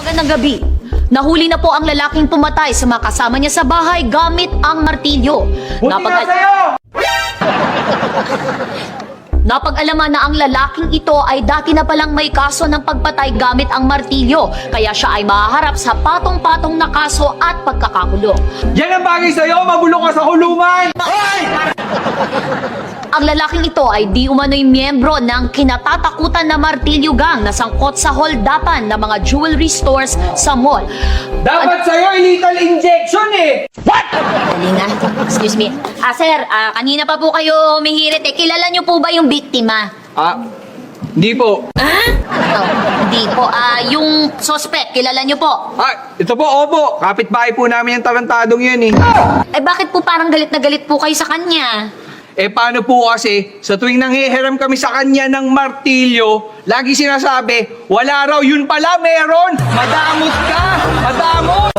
Magandang gabi. Nahuli na po ang lalaking pumatay sa mga kasama niya sa bahay gamit ang martilyo. Napag-alaman na ang lalaking ito ay dati na palang may kaso ng pagpatay gamit ang martilyo, kaya siya ay mahaharap sa patong-patong na kaso at pagkakakulong. Yan ang bagay sa'yo! Mabulok ka sa kulungan! Ang lalaking ito ay di umano'y miyembro ng kinatatakutan na Martilyo Gang na sangkot sa holdapan ng mga jewelry stores sa mall. Dapat sa'yo illegal injection eh! Dali nga. Excuse me. Sir, kanina pa po kayo humihirit eh. Kilala niyo po ba yung biktima? Hindi po. Hindi po. Yung suspect, kilala niyo po? Ito po, opo. Kapitbahay po namin yung tarantadong yan eh. Bakit po parang galit na galit po kayo sa kanya? Paano po kasi, sa tuwing nanghihiram kami sa kanya ng martilyo, lagi sinasabi, wala raw, yun pala meron! Madamot ka! Madamot!